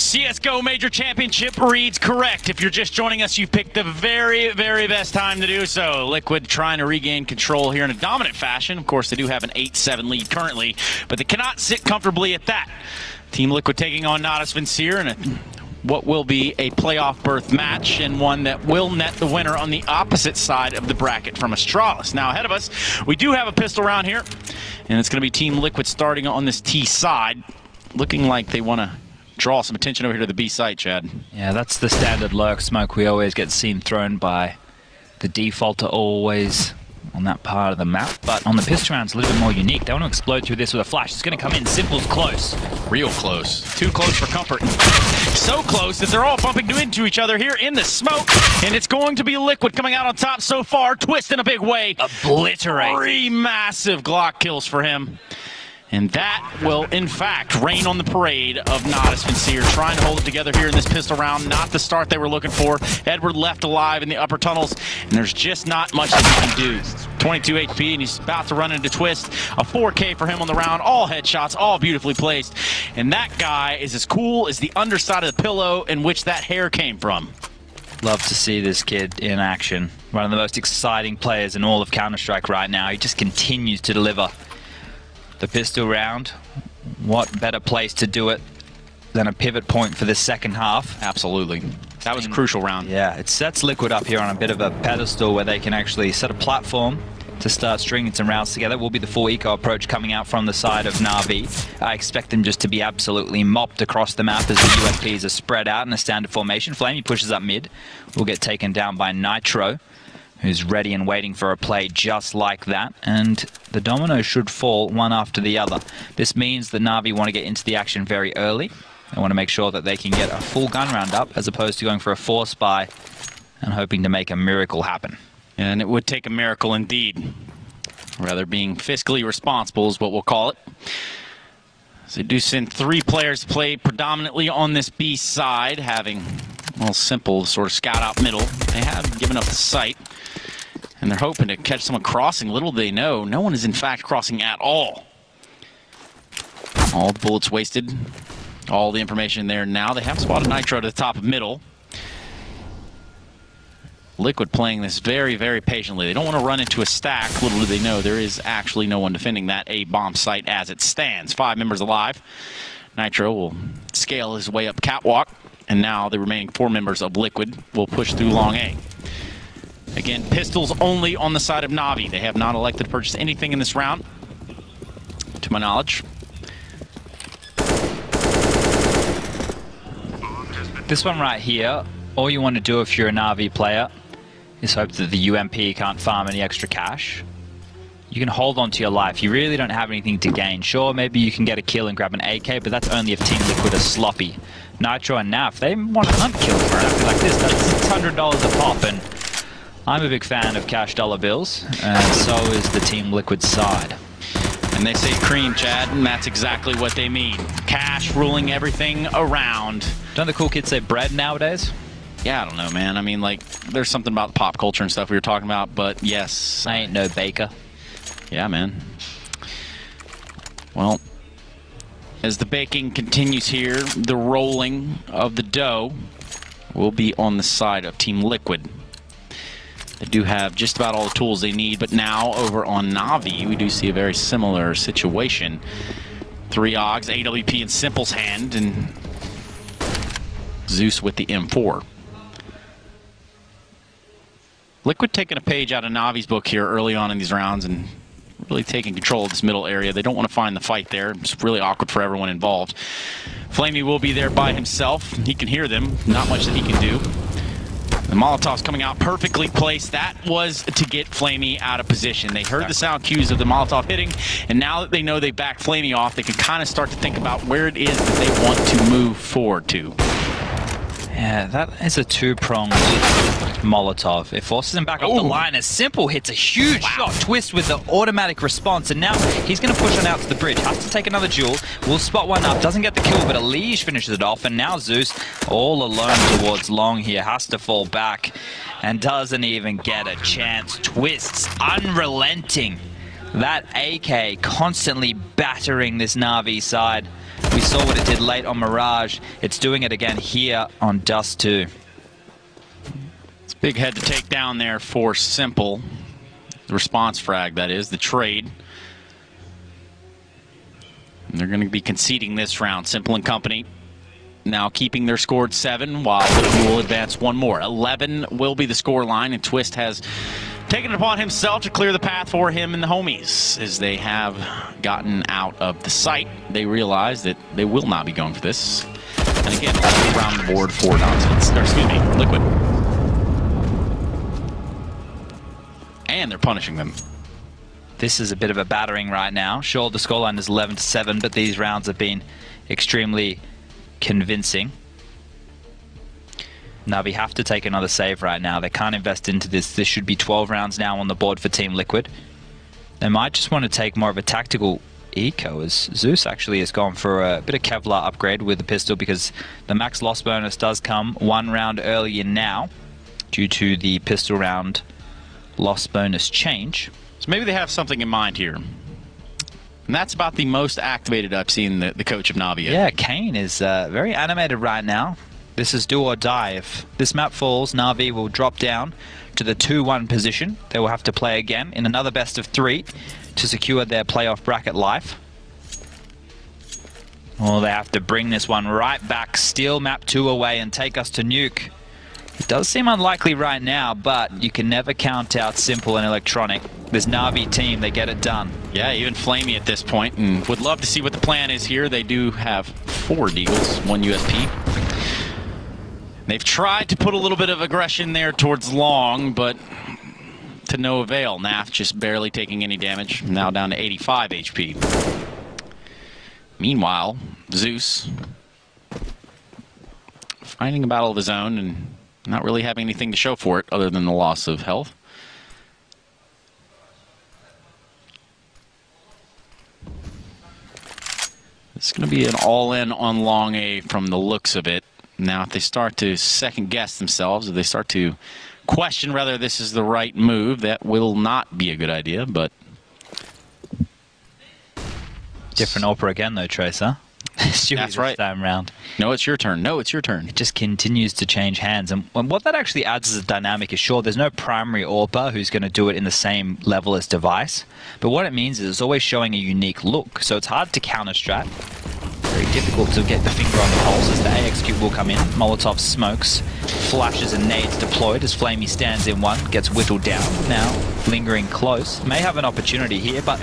CSGO Major Championship reads correct. If you're just joining us, you've picked the very, very best time to do so. Liquid trying to regain control here in a dominant fashion. Of course, they do have an 8-7 lead currently, but they cannot sit comfortably at that. Team Liquid taking on Natus Vincere in what will be a playoff berth match, and one that will net the winner on the opposite side of the bracket from Astralis. Now ahead of us, we do have a pistol round here, and it's going to be Team Liquid starting on this T side, looking like they want to draw some attention over here to the B site, Chad. Yeah, that's the standard lurk smoke we always get seen thrown by the defaulter always on that part of the map. But on the pistol round, it's a little bit more unique. They want to explode through this with a flash. It's going to come in. Simple's close. Real close. Too close for comfort. So close that they're all bumping into each other here in the smoke. And it's going to be Liquid coming out on top so far. Twist in a big way. Obliterate. 3 massive Glock kills for him. And that will, in fact, rain on the parade of Natus Vincere, trying to hold it together here in this pistol round. Not the start they were looking for. Edward left alive in the upper tunnels, and there's just not much that he can do. 22 HP, and he's about to run into Twist. A 4K for him on the round. All headshots, all beautifully placed. And that guy is as cool as the underside of the pillow in which that hair came from. Love to see this kid in action. One of the most exciting players in all of Counter-Strike right now. He just continues to deliver. The pistol round, what better place to do it than a pivot point for the second half? Absolutely. That was a crucial round. Yeah, it sets Liquid up here on a bit of a pedestal where they can actually set a platform to start stringing some rounds together. Will be the full eco approach coming out from the side of Na'Vi. I expect them just to be absolutely mopped across the map as the USPs are spread out in a standard formation. Flamey pushes up mid. Will get taken down by Nitro, who's ready and waiting for a play just like that, and the dominoes should fall one after the other. This means that Na'Vi want to get into the action very early. They want to make sure that they can get a full gun round up as opposed to going for a force buy and hoping to make a miracle happen. And it would take a miracle indeed. Rather, being fiscally responsible is what we'll call it. So they do send 3 players to play predominantly on this B side, having, well, Simple sort of scout out middle. They have given up the site, and they're hoping to catch someone crossing. Little do they know, no one is in fact crossing at all. All the bullets wasted. All the information there now. They have spotted Nitro to the top of middle. Liquid playing this very, very patiently. They don't want to run into a stack. Little do they know there is actually no one defending that A bomb site as it stands. 5 members alive. Nitro will scale his way up catwalk, and now the remaining 4 members of Liquid will push through long A. Again, pistols only on the side of Na'Vi. They have not elected to purchase anything in this round, to my knowledge. This one right here, all you want to do if you're a Na'Vi player is hope that the UMP can't farm any extra cash. You can hold on to your life. You really don't have anything to gain. Sure, maybe you can get a kill and grab an AK, but that's only if Team Liquid are sloppy. Nitro and Nav, they want to hunt kills for an like this. That's $600 a pop, and I'm a big fan of cash dollar bills, and so is the Team Liquid side. And they say cream, Chad, and that's exactly what they mean. Cash ruling everything around. Don't the cool kids say bread nowadays? Yeah, I don't know, man. I mean, like, there's something about pop culture and stuff we were talking about, but yes. I ain't no baker. Yeah, man. Well, as the baking continues here, the rolling of the dough will be on the side of Team Liquid. They do have just about all the tools they need, but now over on Na'Vi, we do see a very similar situation. 3 AUGs, AWP in Simple's hand, and Zeus with the M4. Liquid taking a page out of Navi's book here early on in these rounds and really taking control of this middle area. They don't want to find the fight there. It's really awkward for everyone involved. Flamey will be there by himself. He can hear them. Not much that he can do. The Molotov's coming out perfectly placed. That was to get Flamey out of position. They heard the sound cues of the Molotov hitting, and now that they know they backed Flamey off, they can kind of start to think about where it is that they want to move forward to. Yeah, that is a 2-pronged Molotov. It forces him back up the line as Simple hits a huge shot. Twist with the automatic response, and now he's going to push on out to the bridge. Has to take another duel. Will spot one up. Doesn't get the kill, but Elige finishes it off, and now Zeus all alone towards long here. Has to fall back and doesn't even get a chance. Twist's unrelenting That AK constantly battering this Na'Vi side. We saw what it did late on Mirage. It's doing it again here on Dust 2. It's a big head to take down there for Simple. The response frag, that is, the trade. And they're going to be conceding this round. Simple and company now keeping their score at 7, while Liquid will advance one more. 11 will be the score line, and Twist has taken it upon himself to clear the path for him and the homies. As they have gotten out of the site, they realize that they will not be going for this. And again, around the board for Liquid. And they're punishing them. This is a bit of a battering right now. Sure, the scoreline is 11-7, but these rounds have been extremely convincing. Na'Vi have to take another save right now. They can't invest into this. This should be 12 rounds now on the board for Team Liquid. They might just want to take more of a tactical eco, as Zeus actually has gone for a bit of Kevlar upgrade with the pistol, because the max loss bonus does come 1 round earlier now due to the pistol round loss bonus change. So maybe they have something in mind here. And that's about the most activated I've seen the coach of Na'Vi. Yeah, Kane is very animated right now. This is do or die. If this map falls, Na'Vi will drop down to the 2-1 position. They will have to play again in another best of 3 to secure their playoff bracket life. Or they have to bring this one right back, steal map 2 away and take us to Nuke. It does seem unlikely right now, but you can never count out Simple and Electronic. This Na'Vi team, they get it done. Yeah, even Flamey at this point, and would love to see what the plan is here. They do have 4 Deagles, 1 USP. They've tried to put a little bit of aggression there towards Long, but to no avail. Nath just barely taking any damage, now down to 85 HP. Meanwhile, Zeus finding a battle of his own and not really having anything to show for it other than the loss of health. It's going to be an all-in on Long A from the looks of it. Now, if they start to second-guess themselves, if they start to question whether this is the right move, that will not be a good idea, but... Different AWPer again, though, Tracer. That's right. This time round. No, it's your turn. No, it's your turn. It just continues to change hands. And what that actually adds as a dynamic is, sure, there's no primary AWPer who's going to do it in the same level as Device. But what it means is it's always showing a unique look. So it's hard to counter-strat. Very difficult to get the finger on the pulse as the AXQ will come in. Molotov smokes, flashes and nades deployed as Flamey stands in one, gets whittled down. Now, lingering close. May have an opportunity here, but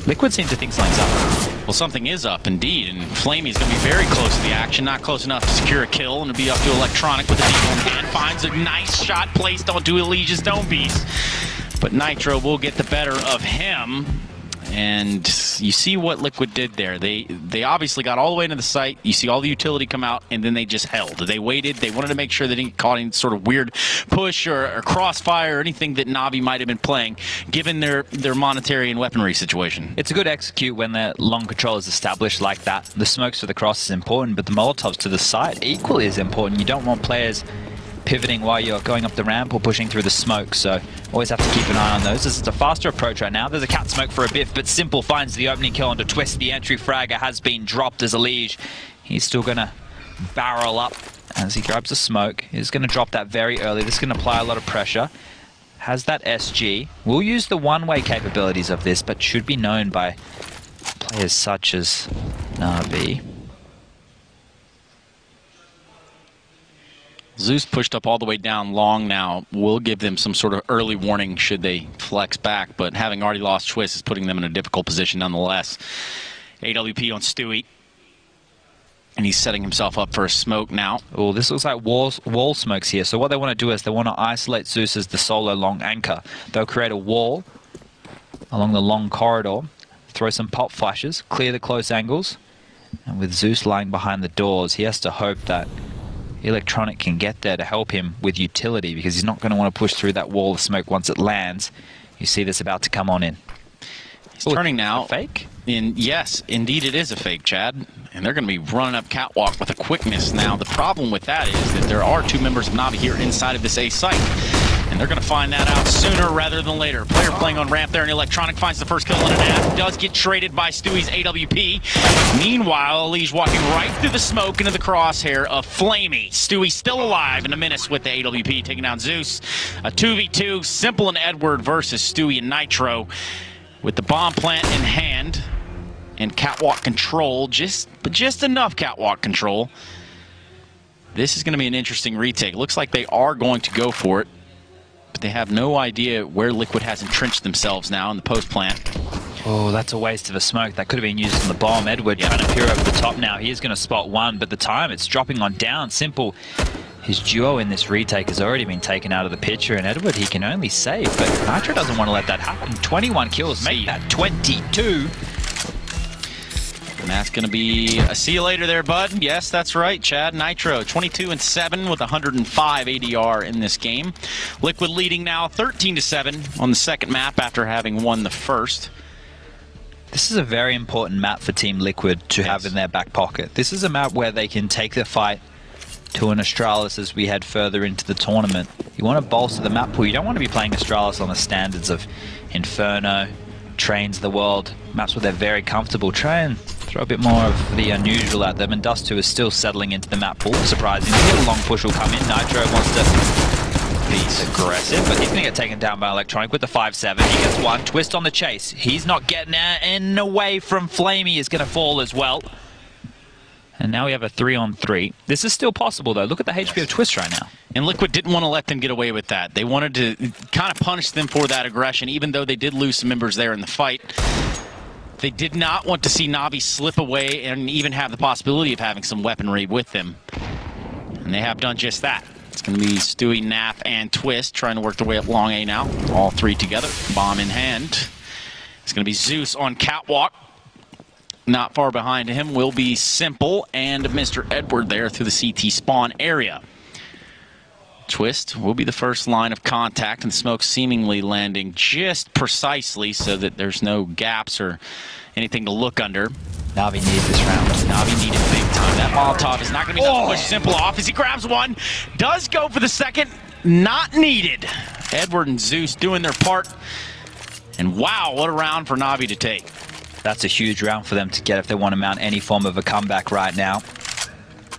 Liquid seem to think something's up. Well, something is up, indeed, and Flamey's going to be very close to the action, not close enough to secure a kill, and it'll be up to Electronic with the Deagle in hand, finds a nice shot placed onto Elysia's Dome Piece. But Nitro will get the better of him, and you see what Liquid did there. They obviously got all the way into the site, you see all the utility come out, and then they just held. They waited, they wanted to make sure they didn't get caught in sort of weird push or crossfire or anything that Na'Vi might have been playing, given their monetary and weaponry situation. It's a good execute when the long control is established like that. The smokes for the cross is important, but the Molotovs to the side equally is important. You don't want players pivoting while you're going up the ramp or pushing through the smoke, so always have to keep an eye on those. This is a faster approach right now. There's a cat smoke for a biff, but Simple finds the opening kill onto Twist. The entry fragger has been dropped as Elige. He's still going to barrel up as he grabs a smoke. He's going to drop that very early. This is going to apply a lot of pressure. Has that SG. We'll use the one-way capabilities of this, but should be known by players such as Na'Vi. Zeus pushed up all the way down Long now. Will give them some sort of early warning should they flex back, but having already lost Twist is putting them in a difficult position nonetheless. AWP on Stewie. And he's setting himself up for a smoke now. Oh, this looks like wall smokes here. So what they want to do is they want to isolate Zeus as the solo long anchor. They'll create a wall along the long corridor, throw some pop flashes, clear the close angles, and with Zeus lying behind the doors, he has to hope that Electronic can get there to help him with utility, because he's not going to want to push through that wall of smoke once it lands. You see this about to come on in. He's turning now. Fake? Yes, indeed it is a fake, Chad. And they're going to be running up catwalk with a quickness now. The problem with that is that there are 2 members of Na'Vi here inside of this A site. And they're going to find that out sooner rather than later. Player playing on ramp there, and Electronic finds the first kill on an app. Does get traded by Stewie's AWP. Meanwhile, Elige walking right through the smoke into the crosshair of Flamey. Stewie still alive in a menace with the AWP, taking down Zeus. A 2v2, Simple and Edward versus Stewie and Nitro. With the bomb plant in hand and catwalk control, just enough catwalk control. This is going to be an interesting retake. Looks like they are going to go for it. But they have no idea where Liquid has entrenched themselves now in the post plant. Oh, that's a waste of a smoke. That could have been used on the bomb. Edward trying to peer over the top now. He is going to spot one, but the time it's dropping on down. Simple. His duo in this retake has already been taken out of the picture, and Edward, he can only save, but Nitro doesn't want to let that happen. 21 kills, make that 22. And that's going to be a see you later there, bud. Yes, that's right, Chad. Nitro, 22-7 with 105 ADR in this game. Liquid leading now 13-7 on the second map after having won the first. This is a very important map for Team Liquid to have in their back pocket. This is a map where they can take the fight to an Astralis as we head further into the tournament. You want to bolster the map pool. You don't want to be playing Astralis on the standards of Inferno, Trains the World, maps where they're very comfortable. Try and throw a bit more of the unusual at them, and Dust 2 is still settling into the map pool, surprisingly. A long push will come in. Nitro wants to be aggressive, but he's going to get taken down by Electronic with the 5-7. He gets one. Twist on the chase. He's not getting in away from Flamey. Is going to fall as well. And now we have a 3-on-3. This is still possible, though. Look at the HP of Twist right now. And Liquid didn't want to let them get away with that. They wanted to kind of punish them for that aggression, even though they did lose some members there in the fight. They did not want to see Navi slip away and even have the possibility of having some weaponry with them. And they have done just that. It's going to be Stewie, Nap, and Twist trying to work their way up long A now. All three together, bomb in hand. It's going to be Zeus on catwalk. Not far behind him will be Simple and Mr. Edward there through the CT spawn area. Twist will be the first line of contact, and smoke seemingly landing just precisely so that there's no gaps or anything to look under. Navi needs this round. Navi needed big time. That Molotov is not going to be enough to push Simple off as he grabs one. Does go for the second. Not needed. Edward and Zeus doing their part. And wow, what a round for Navi to take. That's a huge round for them to get if they want to mount any form of a comeback right now.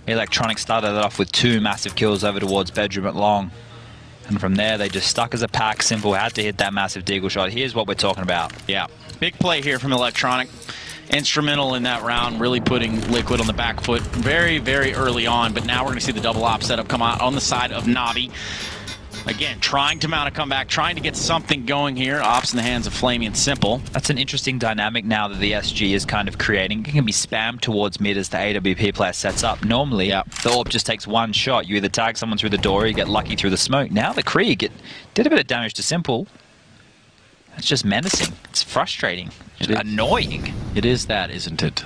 Electronic started it off with 2 massive kills over towards Bedroom at long. And from there, they just stuck as a pack. Simple had to hit that massive deagle shot. Here's what we're talking about. Yeah, big play here from Electronic. Instrumental in that round, really putting Liquid on the back foot very, very early on. But now we're going to see the double op setup come out on the side of Navi. Again, trying to mount a comeback, trying to get something going here. Ops in the hands of Flamey and Simple. That's an interesting dynamic now that the SG is kind of creating. It can be spammed towards mid as the AWP player sets up. Normally, the AWP just takes one shot. You either tag someone through the door or you get lucky through the smoke. Now the Krieg did a bit of damage to Simple. It's just menacing. It's frustrating. It's annoying. It is that, isn't it?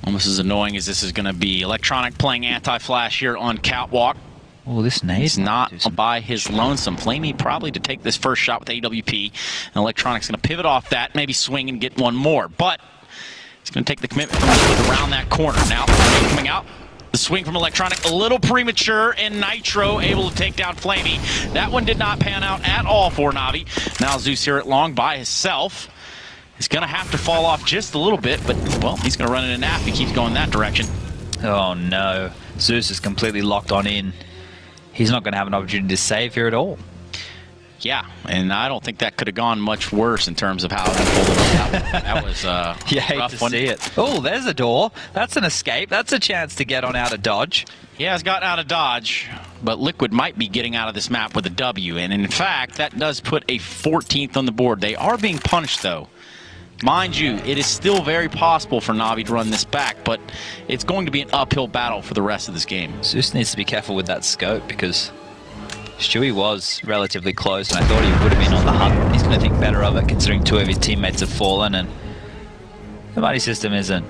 Almost as annoying as this is going to be. Electronic playing anti-flash here on catwalk. Oh, this nade. He's not by his lonesome. Flamey probably to take this first shot with AWP. And Electronic's going to pivot off that, maybe swing and get one more. But it's going to take the commitment from Liquid around that corner. Now, coming out. The swing from Electronic a little premature, and Nitro able to take down Flamey. That one did not pan out at all for Navi. Now Zeus here at long by himself. He's going to have to fall off just a little bit, but, well, he's going to run in a nap if he keeps going that direction. Oh, no. Zeus is completely locked on in. He's not going to have an opportunity to save here at all. Yeah, and I don't think that could have gone much worse in terms of how it unfolded. That was you hate rough to one. see it. Oh, there's a door. That's an escape. That's a chance to get on out of dodge. He has gotten out of dodge, but Liquid might be getting out of this map with a W. And in fact, that does put a 14th on the board. They are being punished, though. Mind you, it is still very possible for Navi to run this back, but it's going to be an uphill battle for the rest of this game. Zeus needs to be careful with that scope because Stewie was relatively close, and I thought he would have been on the hunt. He's going to think better of it, considering 2 of his teammates have fallen, and the buddy system isn't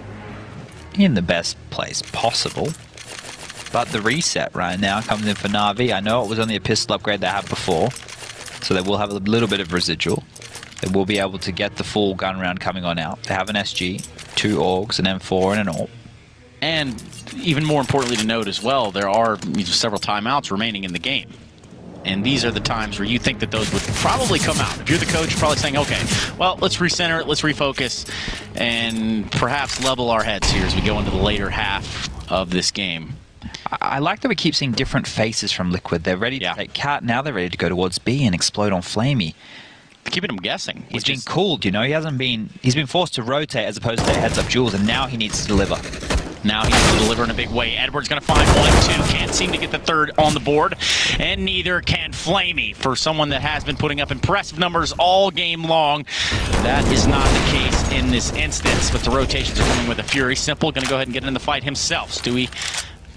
in the best place possible. But the reset right now comes in for Navi. I know it was only a pistol upgrade they had before, so they will have a little bit of residual. They will be able to get the full gun round coming on out. They have an SG, 2 AUGs, an M4, and an AWP. And even more importantly to note as well, there are several timeouts remaining in the game. And these are the times where you think that those would probably come out. If you're the coach, you're probably saying, okay, well, let's recenter it, let's refocus, and perhaps level our heads here as we go into the later half of this game. I like that we keep seeing different faces from Liquid. They're ready to take Cat, now they're ready to go towards B and explode on Flamey. Keeping him guessing. He's been cooled, you know, he's been forced to rotate as opposed to heads-up duels, and now he needs to deliver. Now he needs to deliver in a big way. Edward's going to find 1-2. Can't seem to get the third on the board. And neither can Flamey. For someone that has been putting up impressive numbers all game long, that is not the case in this instance. But the rotations are coming with a fury. Simple going to go ahead and get in the fight himself. Stewie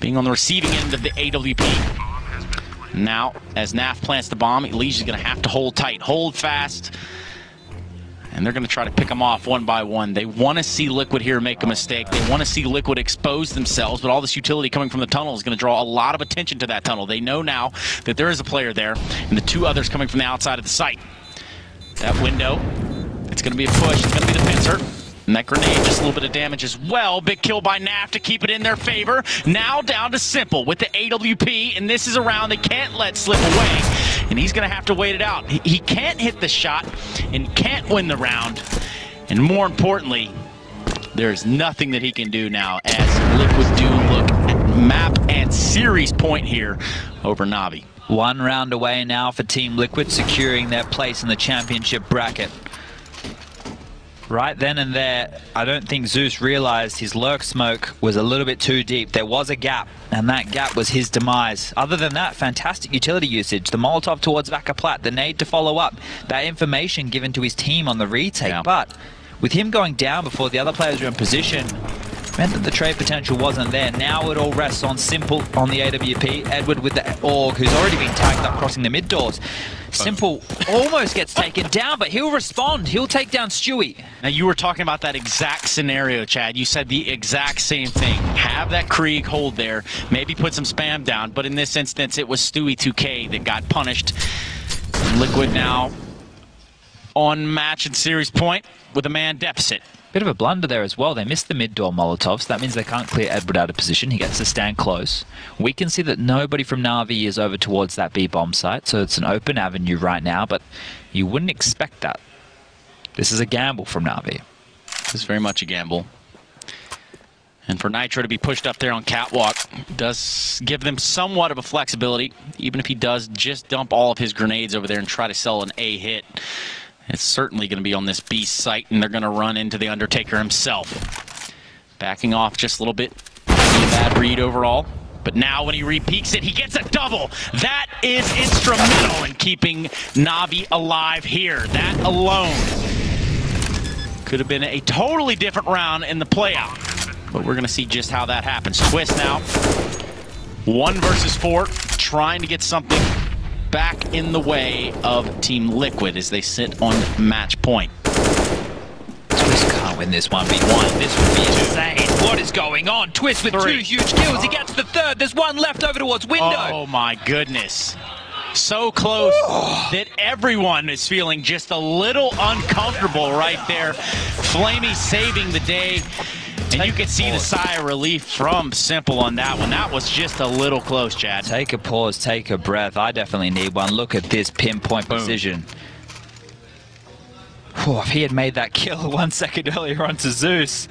being on the receiving end of the AWP. Now, as Naf plants the bomb, Elijah's going to have to hold tight, hold fast. And they're going to try to pick them off one by one. They want to see Liquid here make a mistake. They want to see Liquid expose themselves, but all this utility coming from the tunnel is going to draw a lot of attention to that tunnel. They know now that there is a player there, and the two others coming from the outside of the site. That window, it's going to be a push. It's going to be the pincer. And that grenade, just a little bit of damage as well. Big kill by Naf to keep it in their favor. Now down to Simple with the AWP, and this is a round they can't let slip away. And he's going to have to wait it out. He can't hit the shot and can't win the round. And more importantly, there's nothing that he can do now as Liquid do look at map and series point here over Navi. 1 round away now for Team Liquid, securing their place in the championship bracket. Right then and there, I don't think Zeus realized his lurk smoke was a little bit too deep. There was a gap, and that gap was his demise. Other than that, fantastic utility usage. The Molotov towards Vakaplat, the nade to follow up, that information given to his team on the retake. Yeah. But with him going down before the other players were in position, meant that the trade potential wasn't there. Now it all rests on Simple on the AWP. Edward with the AUG, who's already been tagged up crossing the mid doors. Simple almost gets taken down, but he'll respond. He'll take down Stewie. Now, you were talking about that exact scenario, Chad. You said the exact same thing. Have that Krieg hold there, maybe put some spam down, but in this instance, it was Stewie 2K that got punished. Liquid now on match and series point with a man deficit. Bit of a blunder there as well. They missed the mid-door Molotov, so that means they can't clear Edward out of position. He gets to stand close. We can see that nobody from Navi is over towards that B-bomb site, so it's an open avenue right now, but you wouldn't expect that. This is a gamble from Navi. This is very much a gamble. And for Nitro to be pushed up there on Catwalk does give them somewhat of a flexibility, even if he does just dump all of his grenades over there and try to sell an A hit. It's certainly going to be on this B site, and they're going to run into the Undertaker himself. Backing off just a little bit. Be a bad read overall. But now when he re-peaks it, he gets a double. That is instrumental in keeping Navi alive here. That alone could have been a totally different round in the playout. But we're going to see just how that happens. Twist now. 1 versus 4. Trying to get something back in the way of Team Liquid as they sit on match point. Twist can't win this 1v1. This would be insane. What is going on? Twist with 2 huge kills. He gets the 3rd. There's 1 left over towards window. Oh my goodness. So close that everyone is feeling just a little uncomfortable right there. Flamey saving the day. And you can see the sigh of relief from Simple on that one. That was just a little close, Chad. Take a pause, take a breath. I definitely need one. Look at this pinpoint precision. Whew, if he had made that kill 1 second earlier onto Zeus.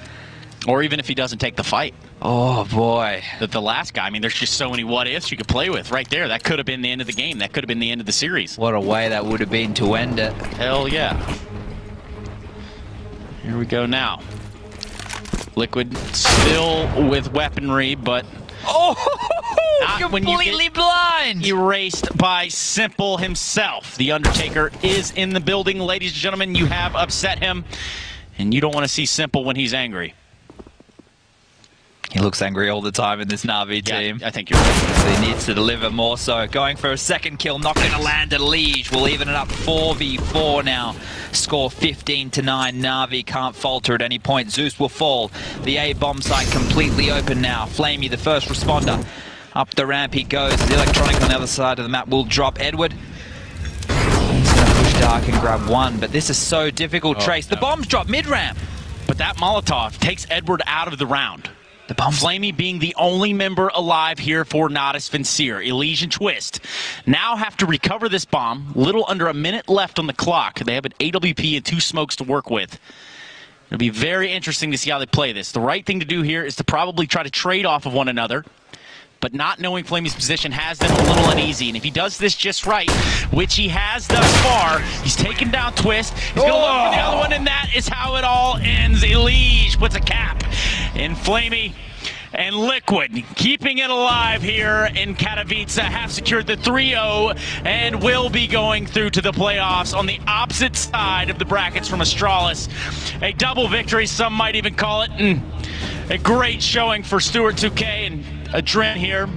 Or even if he doesn't take the fight. Oh, boy. The last guy, I mean, there's just so many what-ifs you could play with right there. That could have been the end of the game. That could have been the end of the series. What a way that would have been to end it. Hell yeah. Here we go now. Liquid still with weaponry, but completely blind. Erased by Simple himself. The Undertaker is in the building, ladies and gentlemen. You have upset him, and you don't want to see Simple when he's angry. He looks angry all the time in this Navi team. I think you're right. He needs to deliver more so. Going for a 2nd kill, not going to land a Liege. We'll even it up 4v4 now. Score 15-9. Navi can't falter at any point. Zeus will fall. The A bomb site completely open now. Flamey, the first responder. Up the ramp he goes. The electronic on the other side of the map will drop Edward. He's going to push Dark and grab 1, but this is so difficult. Trace. The bombs drop mid-ramp. But that Molotov takes Edward out of the round. The bomb. Flamey being the only member alive here for Natus Vincere. Elysian Twist now have to recover this bomb. Little under a minute left on the clock. They have an AWP and 2 smokes to work with. It'll be very interesting to see how they play this. The right thing to do here is to probably try to trade off of one another. But not knowing Flamey's position has them a little uneasy. And if he does this just right, which he has thus far, he's taken down Twist. He's going to look for the other one, and that is how it all ends. Elige puts a cap in Flamey. And Liquid, keeping it alive here in Katowice, have secured the 3-0 and will be going through to the playoffs on the opposite side of the brackets from Astralis. A double victory, some might even call it, and a great showing for Stuart 2K and Adren here.